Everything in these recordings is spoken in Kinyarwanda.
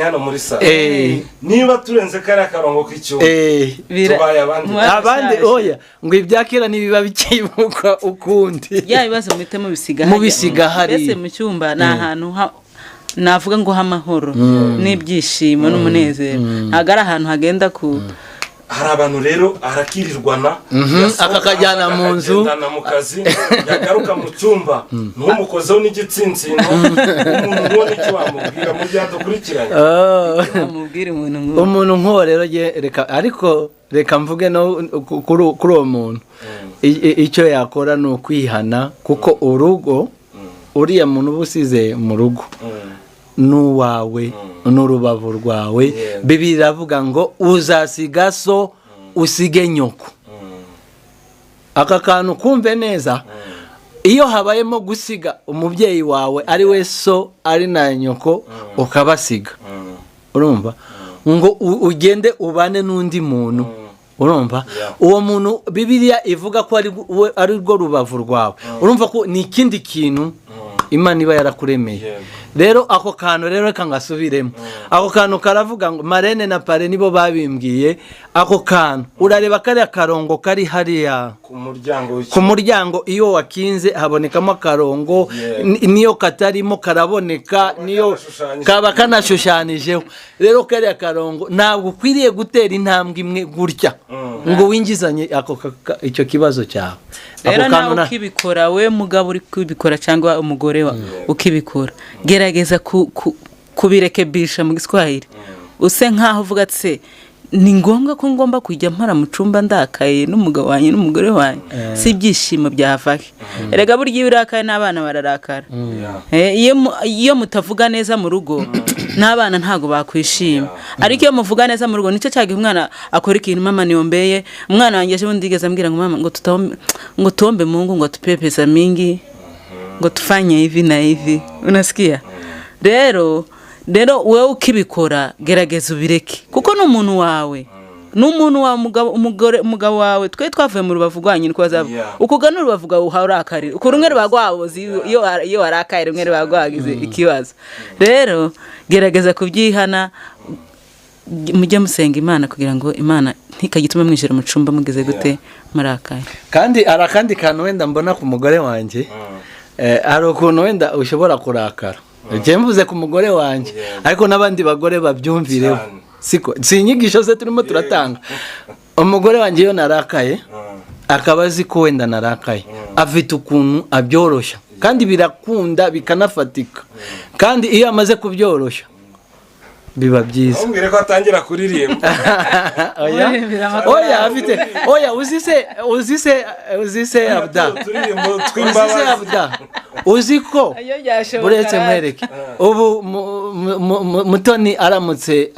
hano muri sala niba turenze kare karongo k'icyuma tubaye abandi oya ngo ibyakira nibiba bikibuka ukundi ya bibazo muhitemo bisiga hari bese mu cyumba na ahantu navuga ngo hamahoro n'ibyishimo n'umunezero agara ahantu hagenda ku hari abantu rero arakirirwana akakajyana mu nzu mu kazi yagaruka mu cyumba n'umukozeho n'igitsintsino umuntu ubona icyo bamubwira mu gihe dukurikiranye amubwira umuntu nk'uwo rero reka ariko reka mvuge no kuri uwo muntu icyo yakora ni ukwihana kuko urugo uriya muntu ubusize mu rugo n'uwawe n'urubavu rwawe Bibiliya iravuga ngo uzasiga so usige nyoko aka kantu kumve neza iyo habayemo gusiga umubyeyi wawe ari we so ari na nyoko ukabasiga urumva ngo ugende ubane n'undi muntu urumva uwo muntu Bibiliya ivuga ko ari rwo rubavu rwawe urumva ko ni ikindi kintu Imana iba yarakuremeye rero ako kantu rero reka ngasubiremo ako kantu karavuga ngo Marene na Pare nibo babimbwiye ako kantu urareba kari akarongo kari hariya ku muryango iyo wakinze habonekamo akarongo niyo katarimo karaboneka niyo kaba kanashushanyijeho rero kari akarongo ntabwo ukwiriye gutera intambwe imwe gutya ngo winjizanye icyo kibazo cyawe rero nawe ukibikora we mugabo uri kubikora cyangwa umugore wa ukibikora gerageza kubirekebisha mu Giswahili use nkaho uvuga ati ni ngombwa ko ngomba kujya mpara mu cumba ndakaye n'umugabo wanjye n'umugore wanjye si byishimo byafake erega buryo irakaye n'abana bararakara iyo mutavuga neza mu rugo n'abana ntago bakwishima ariko iyo muvuga neza mu rugo nicyo cyagiye umwana akora ikintu mama niyombeye umwana wanjye ejo bundi yigeze ambwira ngo mama ngo tuombe Mungu ngo tupewe pesa mingi ngo tufanye hivi na hivi unasikia rero wewe ukibikora gerageza ubireke kuko n'umuntu wawe umugabo wawe twe twavuye mu rubavu rwanyu niko bazaba ukugana urubavu rwawe uharakarira uko rumwe rubagwabozi iyo warakaye rumwe rubagwagize ikibazo rero gerageza kubyihana mujye musenga Imana kugira ngo Imana ntikagitume mwijira mu cumba mugeze gute marakaye kandi arakandi kantu wenda mbona ku mugore wanjye ari ukuntu wenda ushobora kurakara mvuze ku mugore wanjye ariko n'abandi bagore babyumvireho si inyigisho ze turimo turatanga umugore wanjye iyo narakaye akaba azi ko wenda narakaye afite ukuntu abyoroshya kandi birakunda bikanafatika kandi iyo amaze kubyoroshya biba byiza umbwire ko atangira kuririmba oya uzise abda uziko buretse mwereke ubu mutoni aramutse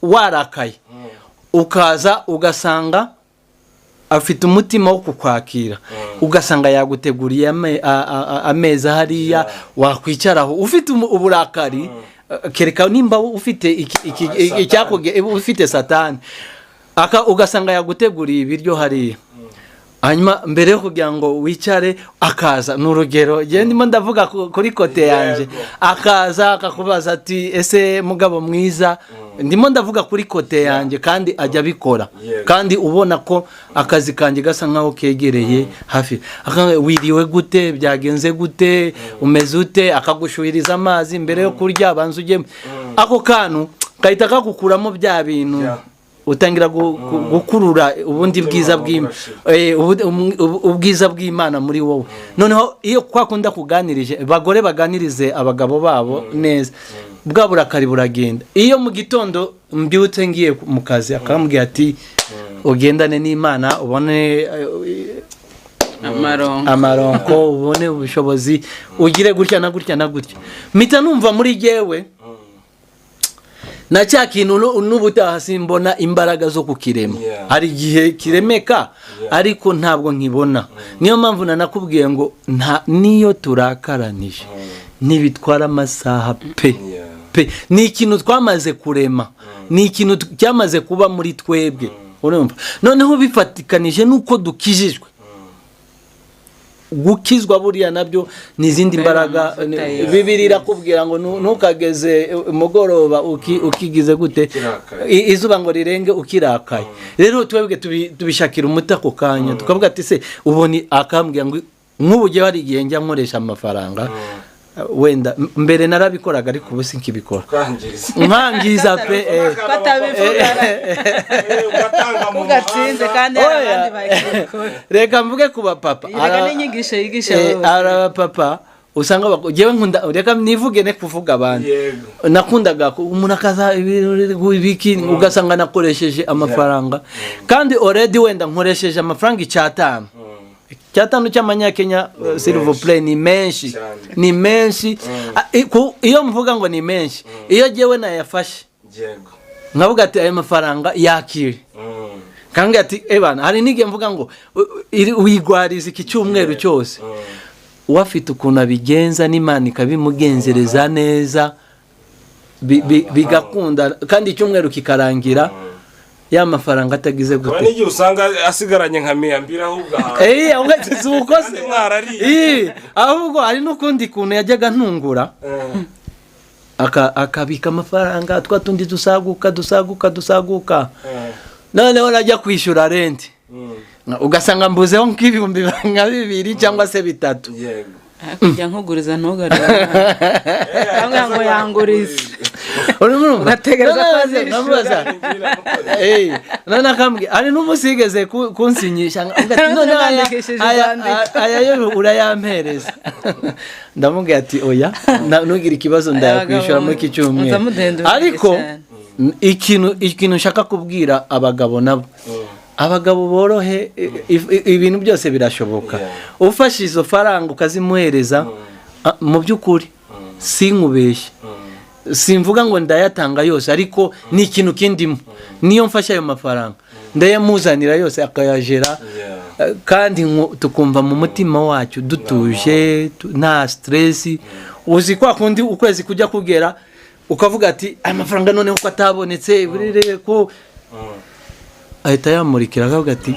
warakaye ukaza ugasanga afite umutima wo kukwakira ugasanga yaguteguriye ameza hariya wakwicaraho ufite uburakari kereka nimba ufite ufite satani ugasanga yaguteguriye ibiryo hariya hanyuma mbere yo kugira ngo wicare akaza n'urugero ndimo ndavuga kuri kote yanjye akaza akakubaza ati ese mugabo mwiza ndimo ndavuga kuri kote yanjye kandi ajya abikora kandi ubona ko akazi kanjye gasa nkaho kegereye hafi wiriwe gute byagenze gute umeze ute akagushuhiriza amazi mbere yo kurya abanza ujye ako kantu kahita kakukuramo bya bintu utangira gukurura ubundi ubwiza bw'Imana muri wowe noneho iyo kwakunda kuganirije bagore baganirize abagabo babo neza bwa burakari buragenda iyo mu gitondo mbyutse ngiye mu kazi akambwira ati ugendane n'Imana ubone amaronko ubone ubushobozi ugire gutya na gutya na gutya mpita numva muri jewe na cya kintu n'ubutaha simbona imbaraga zo kukirema hari igihe kiremeka ariko ntabwo nkibona niyo mpamvu nanakubwiye ngo niyo turakaranije ntibitwara amasaha pe ni ikintu twamaze kurema ni ikintu cyamaze kuba muri twebwe urumva noneho bifatikanije nuko dukijijwe gukizwa buriya nabyo n'izindi mbaraga. Bibiri irakubwira ngo ntukageze umugoroba ukigize gute izuba ngo rirenge ukirakaye. Rero twebwe tubishakira umuti ako kanya tukavuga ati se uboni akambwira ngo nk'ubu gihe hari igihe njya nkoresha amafaranga wenda mbere narabikoraga ariko ubu sinkibikora nkangiza pe ugatsinze kandi abandi bakikora. Reka mvuge kuba papa n'inyigisho yigisha ara papa usanga jewe nkunda reka nivuge ne kuvuga abandi nakundaga umuntu akaza ibiki ugasanga nakoresheje amafaranga kandi already wenda nkoresheje amafaranga 5 cyatanu cy'amanyakenya silver play ni menshi iyo mvuga ngo ni menshi iyo jewe nayafashe nkavuga ati ayo mafaranga yakire kandi ati ebana hari nige mvuga ngo wigwariza iki cyumweru cyose wafite ukuntu abigenza n'Imana ikabimugenzereza neza bigakunda kandi icyumweru kikarangira ya mafaranga atagize gute n'igihe usanga asigaranye nka miyambira ahubwo ugatize ukoze ahubwo hari n'ukundi kuntu yajyaga ntungura akabika amafaranga twatundi dusaguka noneho najya kwishyura rent ugasanga mbuzeho nk'ibihumbi nka 2 cyangwa se 3 kujya nkuguriza ntugarira cyangwa ngo yangurize ugategereza kwaze namubaza none akambye ari n'umusigeze kunsinyisha none aya urayampereza ndamubwira ati oya nugira ikibazo ndayakwishura muri iki cyumweru ariko ikintu nshaka kubwira abagabo nabo abagabo borohe ibintu byose birashoboka ufashe izo faranga ukazimuhereza mu by'ukuri sinkubeshye simvuga ngo ndayatanga yose ariko ni ikintu kindimo niyo mfashe ayo mafaranga ndayamuzanira yose akayajera kandi tukumva mu mutima wacu dutuje nta stress uzi kwa kundi ukwezi kujya kugera ukavuga ati aya mafaranga none uko atabonetse burire ko ahita yamurikira akavuga ati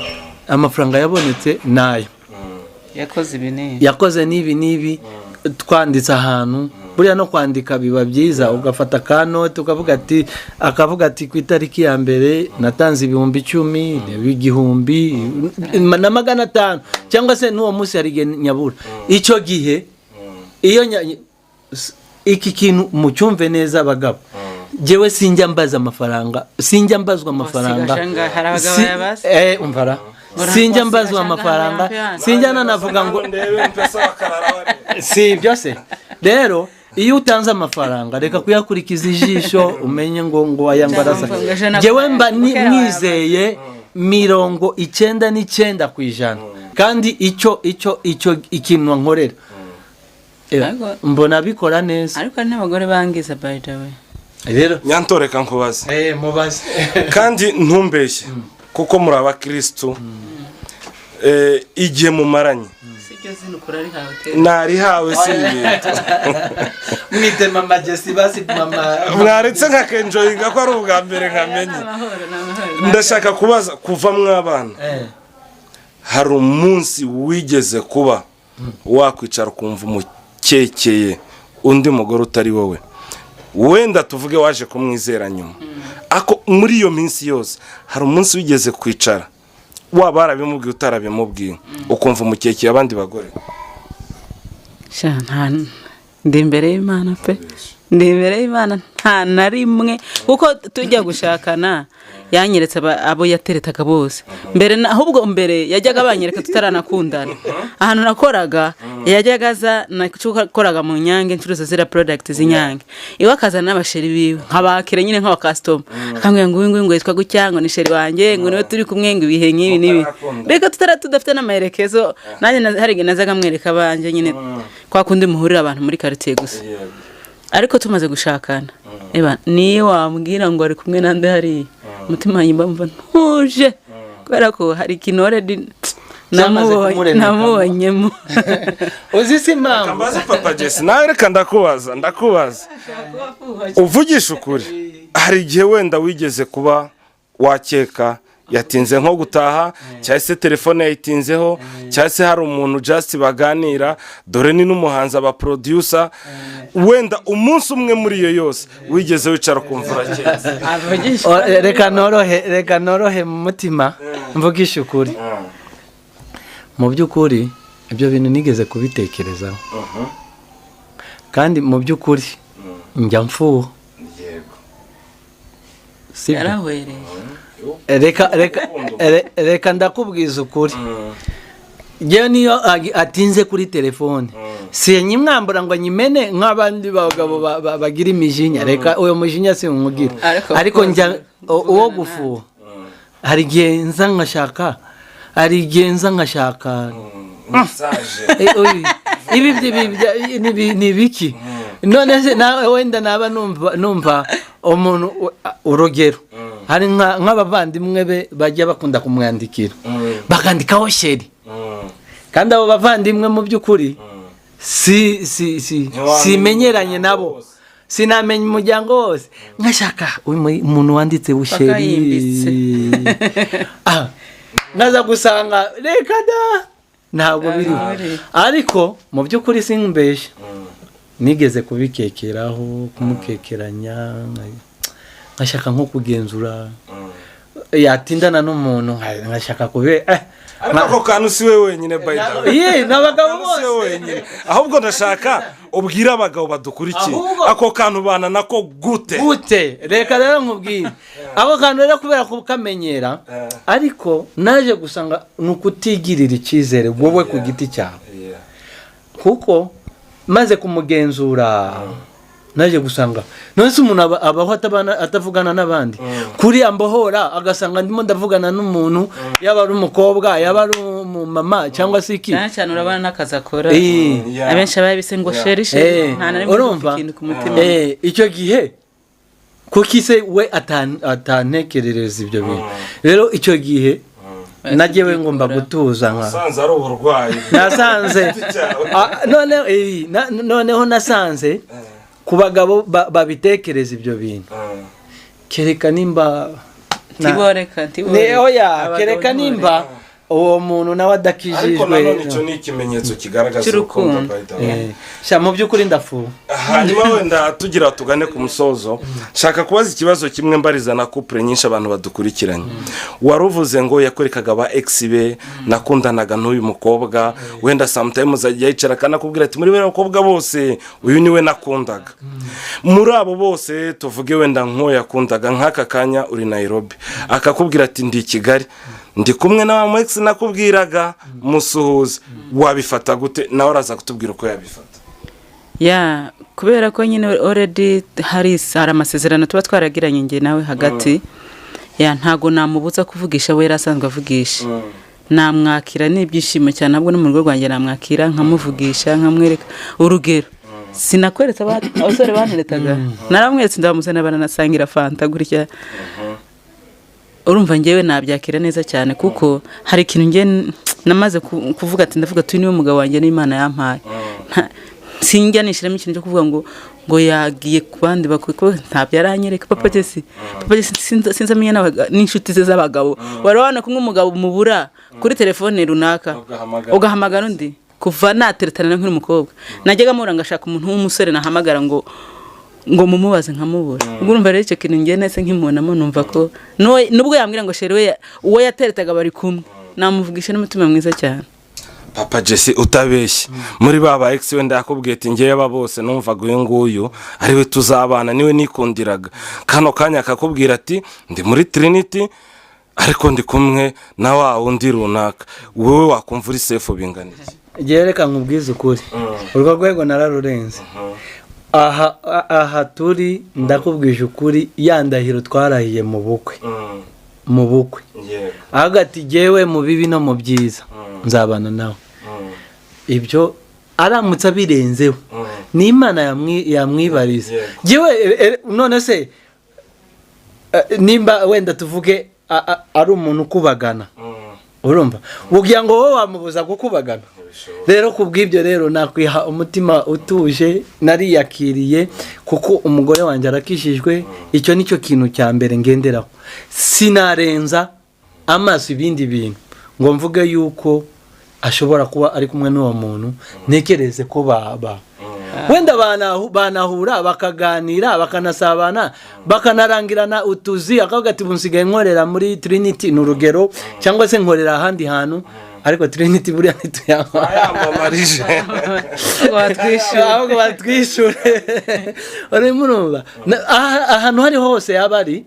amafaranga yabonetse nayo yakoze n'ibi twanditse ahantu buriya no kwandika biba byiza ugafata kanote akavuga ati ku itariki ya mbere natanze 10,000 na 500 cyangwa se n'uwo munsi hari nyabura icyo gihe iyo iki kintu mucyumve neza abagabo jewe sinjya mbazwa amafaranga sinjya mbazwa amafaranga sinjya nanavuga ngo si byose rero iyo utanze amafaranga reka kuyakurikiza ijisho umenye ngo ayangwaraza jewe mba mwizeye 99% kandi icyo ikintu nkorera mbona bikora neza ariko n'abagore bangiza by the way rero nyantoreka nkubaze mubaze kandi ntumbeshye kuko muri abakristo igihe mumaranye nari hawe sinibito mwite mama Jesse basi mama mwaretse nka kenjoyinga ko ari ubwa mbere nkamenye ndashaka kubaza kuva mwabana hari umunsi wigeze kuba wakwicara kumva umukekeye undi mugore utari wowe wenda tuvuge waje kumwizera nyuma ako muri iyo minsi yose hari umunsi wigeze kwicara waba arabimubwiye utarabimubwiye ukumva umukekeye abandi bagore ndi imbere y'Imana pe ndi imbere y'Imana nta na rimwe kuko tujya gushakana yanyeretse abo yateretaga bose mbere ahubwo mbere yajyaga banyereka tutaranakundana ahantu nakoraga yajyaga aza nakoraga mu Nyange ncuruza zira product z'Inyange iwe akaza n'abasheri biwe nkabakira nyine nk'aba customer akambwira ngo yitwa gucyango ni sheri wanjye ngo niwe turi kumwe ngo ibihe nk'ibi nibi reka tudafite n'amaherekezo nanjye hari nazaga mwereka banje nyine kwa kundi muhurira abantu muri quartier gusa ariko tumaze gushakana niyo wambwira ngo ari kumwe nande hari umutima nyimba mva ntuje kubera ko hari ikintu already namubonyemo uzisi impamvu kambaza papa Jesse nawe reka ndakubaza uvugisha ukuri hari igihe wenda wigeze kuba wakeka yatinze nko gutaha cyangwa se telefone yayitinzeho cyangwa se hari umuntu just baganira, dore ni n'umuhanzi aba producer, wenda umunsi umwe muri iyo yose wigeze wicara kumva urakeye. reka norohe mu mutima mvugisha ukuri. Mu by'ukuri ibyo bintu nigeze kubitekerezaho, kandi mu by'ukuri njya mfuha. Reka ndakubwiza ukuri, njyewe niyo atinze kuri telefone sinyimwambura ngo nyimene nk'abandi bagabo bagira imijinya. Reka uyo mujinya si umugira, ariko njya uwo gufuha. Hari igihe nza nkashaka ibi ni biki none se wenda naba numva umuntu urugero, hari nk'abavandimwe be bajya bakunda kumwandikira bakandikaho sheri, kandi abo bavandimwe mu by'ukuri simenyeranye nabo, sinamenya umuryango wose, nkashaka umuntu wanditse busheri naza gusanga reka da ntabwo biriho. Ariko mu by'ukuri simbesha, nigeze kubikekeraho, kumukekeranya, nkashaka nko kugenzura yatindana n'umuntu, nkashaka kube ako kantu si we wenyine by the way, n'abagabo bose, ahubwo ndashaka ubwira abagabo badukurikiye ako kantu bana nako gute. Reka rero nkubwire ako kantu rero kubera kukamenyera, ariko naje gusanga nukutigirira icyizere wowe ku giti cyawe, kuko maze kumugenzura naje gusanga nonse umuntu abaho atavugana n'abandi, kuri ambohora agasanga ndimo ndavugana n'umuntu, yaba ari umukobwa yaba ari umumama cyangwa se iki cyane. Urabana n'akazi akora, abenshi ababise ngo sheri nta na rimwe ikintu ku mutima. Icyo gihe kuki se we atantekerereza ibyo bintu. Rero icyo gihe nagewe ngomba gutuza nasanze ari uburwayi, noneho nasanze ku bagabo babitekereza ibyo bintu, kereka nimba kereka nimba uwo muntu nawe adakijijwe. Ariko nanone icyo ni ikimenyetso kigaragaza urukundo. Mu by'ukuri ndafuha. Hanyuma wenda tugira tugane ku musozo, shaka kubaza ikibazo kimwe mbariza na couple nyinshi abantu badukurikiranye. Waruvuze ngo yakorekaga ba ex be, nakundanaga n'uyu mukobwa, wenda sometimes ajya yicara kana kubwira ati muri bera bakobwa bose uyu niwe nakundaga. Muri abo bose tuvuge wenda nko yakundaga nk'aka kanya uri Nairobi, akakubwira ati ndi Kigali, ndi kumwe na wa ex nakubwiraga musuhuza, wabifata gute? Nawe araza kutubwira uko yabifata. Kubera ko nyine already hari amasezerano tuba twaragiranye nge nawe hagati, ntago namubuza kuvugisha, we yarasanzwe avugisha, namwakira n'ibyishimo cyane, nabwo no mu rugo rwanjye namwakira nkamuvugisha, nkamwereka urugero. Sinakweretse abasore banteretaga, naramweretse ndamuzana baranasangira fanta gutya. Urumva ngewe nabyakira neza cyane, kuko hari ikintu nge namaze kuvuga ati ndavuga tu niwe mugabo wanjye n'Imana yampaye. Sinjyanishiramo ikintu cyo kuvuga ngo yagiye ku bandi bakwe, ntabyo yaranyereka. Papa Jesse sinzamenya n'inshuti ze z'abagabo, warabana kumwe umugabo mubura kuri telefone runaka ugahamagara undi. Kuva nateretana nk'uri umukobwa najyaga mura ngashaka umuntu w'umusore nahamagara ngo mumubaze nkamubura. Urumva rero icyo kintu ngiye nese nk'imonamo numva ko nubwo yambwira ngo sheri we uwo yateretaga bari kumwe, namuvugisha n'umutima mwiza cyane. Papa Jesse utabeshye, muri baba ex wenda yakubwiye ati ngiye aba bose numvaga uyu nguyu ari we tuzabana, niwe nikundiraga, kano kanya akakubwira ati ndi muri Trinity ariko ndi kumwe na wa undi runaka, wowe wakumva uri safe binganiye? Reka nkubwize ukuri, urwo rwego nararurenze. Aha turi ndakubwije ukuri, yandahiro twarahiye mu bukwe hagati jewe mu bibi no mu byiza nzabana nawe. Ibyo aramutse abirenzeho ni Imana yamwibariza. Jewe none se nimba wenda tuvuge ari umuntu ukubagana, urumva ugira ngo wowe wamubuza gukubagana? Rero kubw'ibyo rero nakwiha umutima utuje, nariyakiriye kuko umugore wanjye arakishijwe. Icyo nicyo kintu cya mbere ngenderaho, sinarenza amaso ibindi bintu ngo mvuge yuko ashobora kuba ari kumwe n'uwo muntu ntekereze ko baba wenda banahura bakaganira bakanasabana bakanarangirana utuzi akavuga ati bunsigaye nkorera muri Trinity n'urugero cyangwa se nkorera ahandi hantu ariko Trinity buriya ntituyamamarije ahubwo batwishure urumva ahantu hari hose yaba ari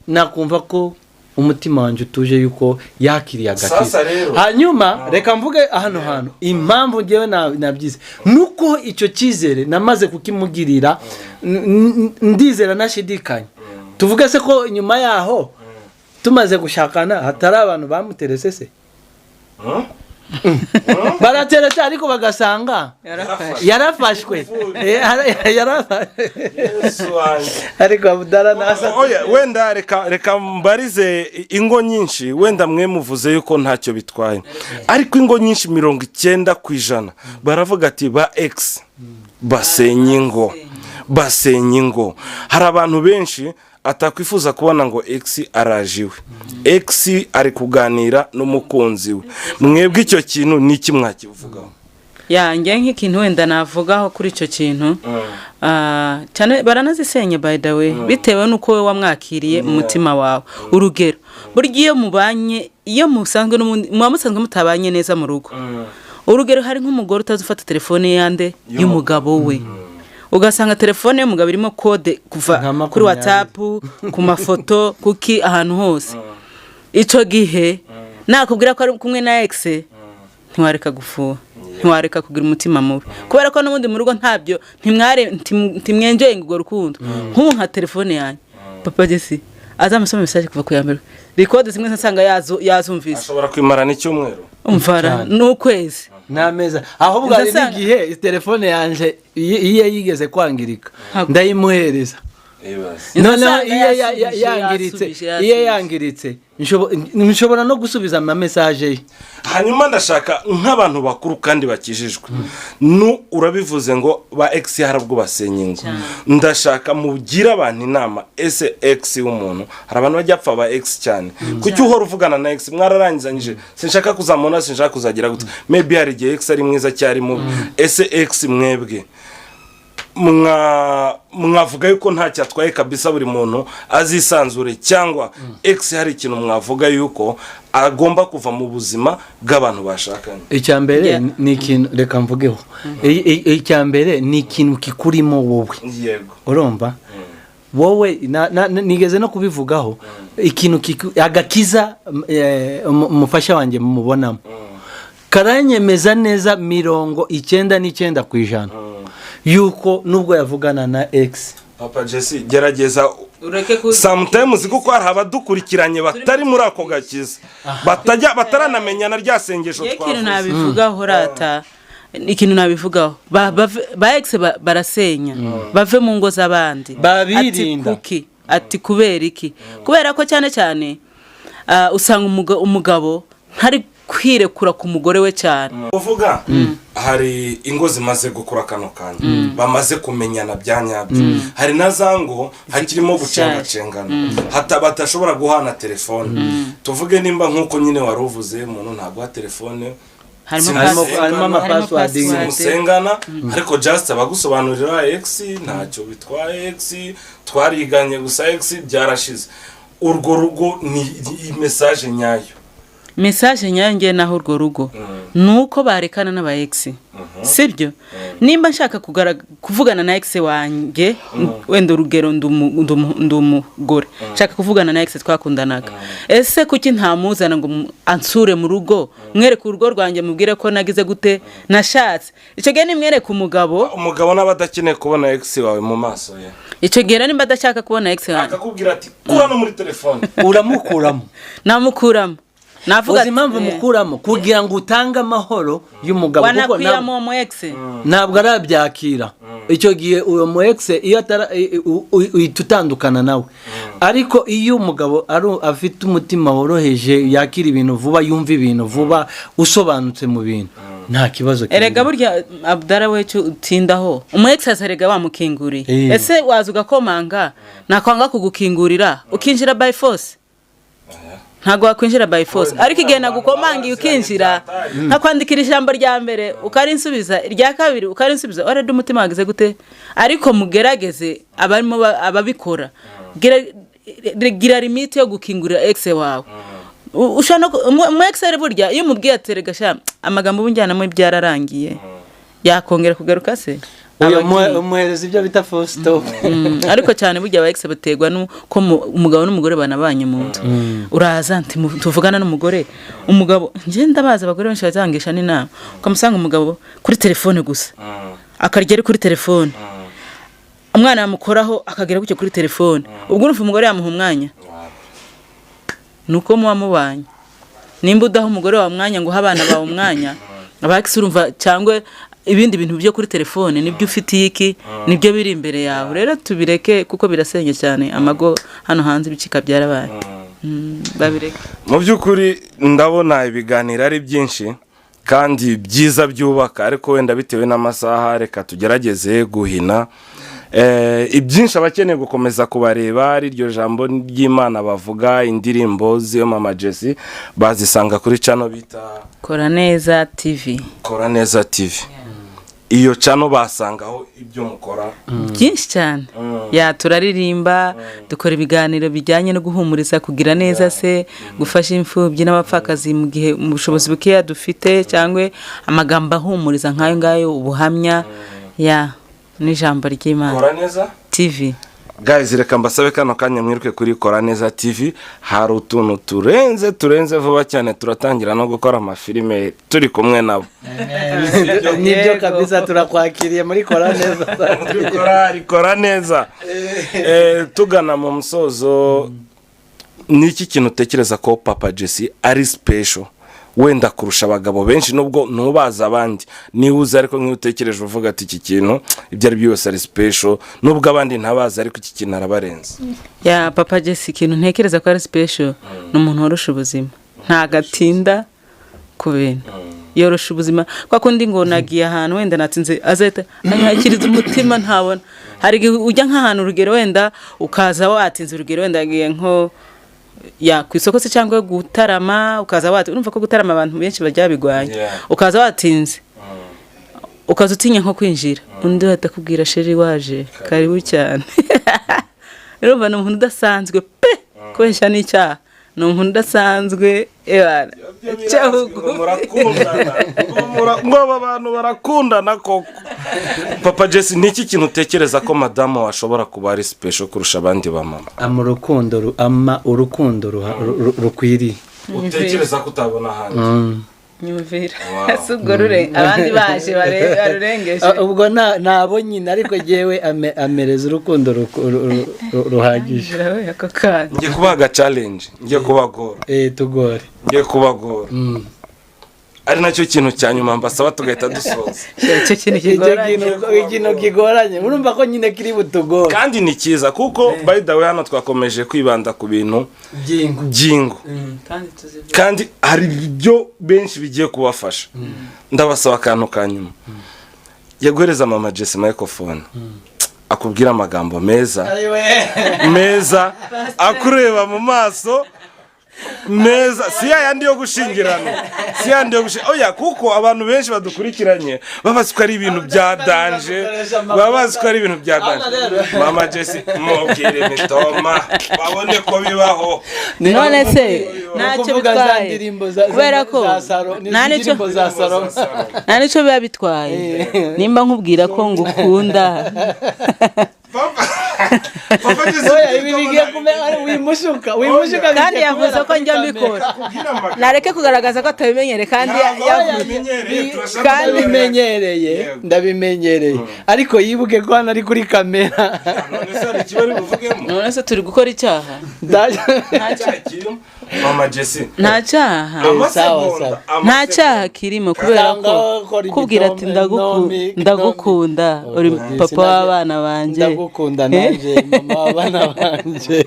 nakumva ko umutima wanjye utuje yuko yakiriye agakiza. Hanyuma reka mvuge hano hantu impamvu ngewe nabyize nuko icyo cyizere namaze kukimugirira ndizera nashidikanya tuvuge se ko nyuma yaho tumaze gushakana hatari abantu bamuterese se barateretse ariko bagasanga yarafashwe ariko Abdallah nasa wenda reka mbarize ingo nyinshi wenda mwe muvuze yuko ntacyo bitwaye ariko ingo nyinshi 90% baravuga ati ba ex basenye ingo hari abantu benshi atakwifuza kubona ngo ex arajiwe ex ari kuganira n'umukunzi we mwebwe icyo kintu niki mwakivugaho nge nk'ikintu wenda navugaho kuri icyo kintu cyane baranazisenye by the way bitewe nuko we wamwakiriye umutima wawe urugero buryo iyo musanzwe musanzwe mutabanye neza mu rugo urugero hari nk'umugore utazufata telefone yande y'umugabo we ugasanga telefone y'umugabo irimo kode kuva kuri WhatsApp ku mafoto kuki ahantu hose icyo gihe nakubwira ko ari kumwe na ex ntiwareka gufuha ntiwareka kugira umutima mubi kubera ko n'ubundi mu rugo ntabyo ntimwenjoye ngo rukundo nk'ubu nka telefone yanjye papa Jesse azamusoma message kuva ku yambere record zimwe nsanga yazumvise ashobora kwimara n'icyumweru umvara n'ukwezi nameza ahubwo ari n'igihe telefone yanje iyo yigeze kwangirika ndayimuhereza none iyo yangiritse nshobora no gusubiza ama message ye hanyuma ndashaka nk'abantu bakuru kandi bakijijwe urabivuze ngo ba ex harabwo basenye ngo ndashaka mugira abantu inama ese ex w'umuntu hari abantu bajya apfa ba ex cyane kuki uhora uvugana na ex mwararangizanyije sinshaka kuzamona sinshaka kuzagira gute maybe hari igihe ex ari mwiza cyari mubi ese ex mwebwe mwavuga yuko ntacyo atwaye kabisa buri muntu azisanzure cyangwa ex hari ikintu mwavuga yuko agomba kuva mu buzima bw'abantu bashakanye icyambere ni ikintu reka mvugeho icyambere ni ikintu kikurimo wowe yego urumva wowe nigeze no kubivugaho ikintu agakiza umufasha wanjye mubonamo karanyemeza neza 99% yuko nubwo yavugana na ex papa Jesse gerageza sometimes kuko hari abadukurikiranye batari muri ako gakiza bataranamenyana ryasengesho twavuze ikintu nabivugaho rata ikintu nabivugaho ba ex barasenya bave mu ngo z'abandi babirinda ati kubera iki kubera ko cyane usanga umugabo ntari kwirekura ku mugore we cyane uvuga hari ingo zimaze gukura kano kanya bamaze kumenyana byanyabyo hari nazango hakirimo gucengacengana batashobora guhana telefone tuvuge nimba nkuko nyine waruvuze umuntu ntaguha telefone harimo ama password musengana ariko just abagusobanurira ex ntacyo bitwaye ex twariganye gusa ex byarashize urwo rugo ni message nyayo message nyange naho urwo rugo nuko barekana n'aba ex sibyo nimba nshaka kuvugana na ex wanjye wenda urugero ndumugore nshaka kuvugana na ex twakundanaga ese kuki ntamuzana ngo ansure mu rugo mwereke urugo rwanjye mubwire ko nagize gute nashatse icyo gihe nimwereke umugabo n'abadakeneye kubona ex wawe mu maso ye icyo gihe nimba adashaka kubona ex wanjye akakubwira ati kura no muri telefone uramukuramo namukuramo navuga impamvu mukuramo kugira ngo utange amahoro y'umugabo kuko mu ex ntabwo arabyakira icyo gihe uyo mu ex iyo utandukana nawe ariko iyo umugabo afite umutima woroheje yakira ibintu vuba yumva ibintu vuba usobanutse mu bintu nta kibazo erega burya Abdallah we cyo utindaho umu ex asarega bamukinguriye ese waza ugakomanga nakwanga kugukingurira ukinjira by force ntabwo wakwinjira by force ariko igihe nagukomangiye ukinjira nkakwandikira ijambo rya mbere ukarinsubiza irya kabiri ukarinsubiza already umutima wagize gute ariko mugerageze abarimo ababikora gira limite yo gukingurira ex wawe ushana mu Excel burya iyo mubwiye aterega sha amagambo bunjyana mu byararangiye yakongera kugaruka se umuhereza ibyo bita full stop ariko cyane burya abaex bategwa nuko umugabo n'umugore banabanye mu nzu uraza nti tuvugana n'umugore umugabo nje ndabaza abagore benshi bazangisha n'inama ukamusanga umugabo kuri telefone gusa akarya ari kuri telefone umwana yamukoraho akagera gucyo kuri telefone ubwo urumva umugore yamuha umwanya nuko muba mubanye nimba udaha umugore wa mwanya ngo abana bawe umwanya abaex urumva cyangwa ibindi bintu byo kuri telefone nibyo ufitiye iki nibyo biri imbere yawe rero tubireke kuko birasenge cyane amago hano hanze bicika byarabaye babireke mu by'ukuri ndabona ibiganiro ari byinshi kandi byiza byubaka ariko wenda bitewe n'amasaha reka tugerageze guhina ibyinshi abakeneye gukomeza kubareba ari ryo jambo ry'Imana bavuga indirimbo z'iyo Mama Jessie bazisanga kuri channel bita Koraneza TV iyo channel basangaho ibyo mukora byinshi cyane turaririmba dukora ibiganiro bijyanye no guhumuriza kugira neza se gufasha imfubyi n'abapfakazi mu gihe mu bushobozi bukeya dufite cyangwa amagambo ahumuriza nkayo ngayo ubuhamya n'ijambo ry'Imana Koraneza TV guys reka mbasabe kano kanya mwiruke kuri Koraneza TV hari utuntu turenze vuba cyane turatangira no gukora amafilime turi kumwe nabo nibyo kabisa turakwakiriye muri Koraneza tugana mu musozo niki kintu utekereza ko Papa Jessie ari special wenda kurusha abagabo benshi nubwo nubaza abandi nihuza ariko nk'utekereje uvuga ati iki kintu ibyo ari byose ari special nubwo abandi ntabaza ariko iki kintu arabarenze Papa Jessie ikintu ntekereza ko ari special n'umuntu worosha ubuzima nta gatinda ku bintu yorosha ubuzima kwa kundi ngo nagiye ahantu wenda natsinze azahita anyakiriza umutima ntabona hari ujya nk'ahantu urugero wenda ukaza watinze urugero wenda agiye nko ku isoko se cyangwa gutarama ukaza wati urumva ko gutarama abantu benshi bajya bigwanye ukaza watinze ukaza utinya nko kwinjira undi atakubwira sheri waje karibu cyane urumva ni umuntu udasanzwe pe kwesha n'icyaha ni umuntu udasanzwe ngo abantu barakundana koko Papa Jessie niki kintu utekereza ko madamu washobora kuba ari special kurusha abandi ba mama urukundo rukwiriye utekereza ko utabona hanze nyumvira asugorure abandi baje barurengeje ubwo nabo nyine ariko jewe amereza urukundo ruhagije ngiye kubaga challenge ngiye kubagora tugore ngiye kubagora ari nacyo kintu cyanyuma mbasaba tugahita dusoza cyo kintu kigoranye urumva ko nyine kiri butugora kandi ni cyiza kuko by the way hano twakomeje kwibanda ku bintu byingo kandi hari ibyo benshi bigiye kubafasha ndabasaba akantu kanyuma yaguhereza Mama Jessie microphone akubwira amagambo meza akureba mu maso meza si yandi yo gushingirana oya kuko abantu benshi badukurikiranye babazi ko ari ibintu bya danje Mama Jessie mubwire mitoma babone ko bibaho none se ntacyo bitwaye kubera ko nta nicyo biba bitwaye nimba nkubwira ko ngukunda Papa Jessie ibi bigiye kumera wimushuka kandi yavuze ko njya mbikora nareke kugaragaza ko atabimenyere kandi ndabimenyereye ariko yibuke ko hano ari kuri kamera none se turi gukora icyaha Mama Jessie nta cyaha kirimo kubera ko kubwira ati ndagukunda uri papa w'abana banjye ndagukunda naje mama w'abana banjye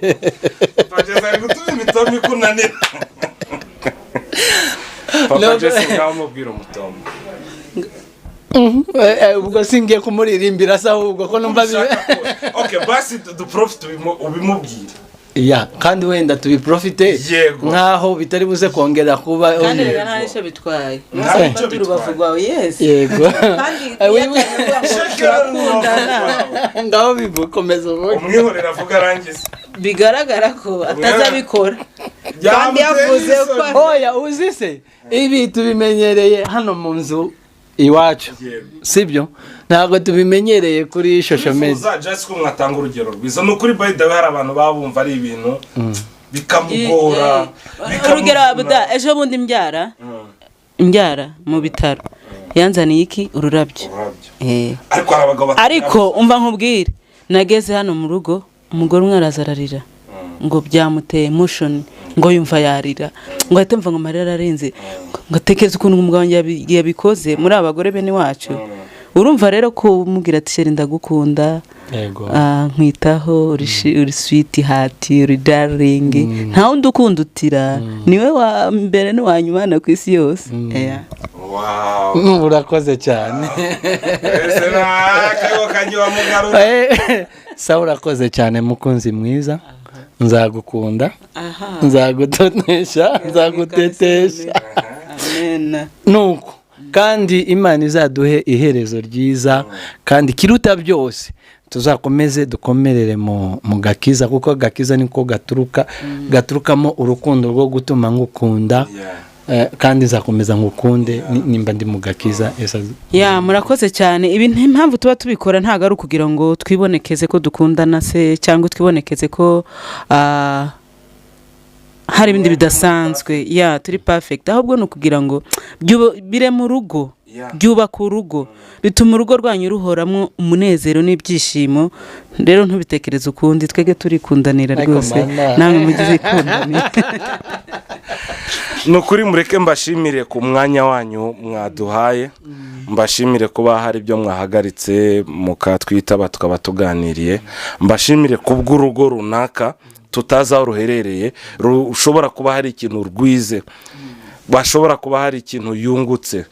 Papa gutuma imitoma ikunanira Papa Jessie ngamubwira umutomo ubwo singiye kumuririmbira se ahubwo ko numva okay basi the prof ubimubwire ya kandi wenda tubiprofite Yego. nkaho bitari buze kongera kuba kandi reka nta nicyo bitwaye Nta nicyo ufata urubavu rwawe yesi yego kandi turakundana ngaho bikomeza ubundi umwihorera avuga arangiza bigaragara ko atazabikora kandi yavuze ko oya uzi se ibi tubimenyereye hano mu nzu iwacu sibyo ntabwo tubimenyereye kuri social media just ko mwatanga urugero rwiza ni ukuri by the way hari abantu babumva ari ibintu bikamugora urugero abuda ejo bundi imbyara mu bitaro yanzaniye iki ururabyo ariko hari abagabo ariko umva nkubwire nageze hano mu rugo umugore umwe arazararira ngo byamuteye emotion ngo yumva yarira ngo ahita mva ngo amarira arenze ngo tekereza ukuntu umugabo wanjye yabikoze muri abagore bene wacu urumva rero ko umubwira ati sheri ndagukunda nkwitaho uri sweet heart uri darling nta wundi ukunda utira niwe wa mbere n'uwa nyuma na ku isi yose urakoze cyane sawa urakoze cyane mukunzi mwiza nzagukunda nzagutonesha nzagutetesha nuko kandi Imana izaduhe iherezo ryiza kandi kiruta byose tuzakomeze dukomerere mu gakiza kuko gakiza niko gaturukamo urukundo rwo gutuma ngukunda kandi nzakomeza ngukunde nimba ndi mu gakiza murakoze cyane ibi impamvu tuba tubikora ntabwo ari ukugira ngo twibonekeze ko dukundana se cyangwa twibonekeze ko hari ibindi bidasanzwe turi perfect ahubwo ni ukugira ngo bire mu rugo byubaka urugo bituma urugo rwanyu ruhoramo umunezero n'ibyishimo rero ntubitekereze ukundi twege turikundanira rwose namwe mugize ikundanira ni ukuri mureke mbashimire ku mwanya wanyu mwaduhaye mbashimire kuba hari ibyo mwahagaritse mukatwitaba tukaba tuganiriye mbashimire kubw'urugo runaka tutazi aho ruherereye rushobora kuba hari ikintu rwize bashobora kuba hari ikintu yungutse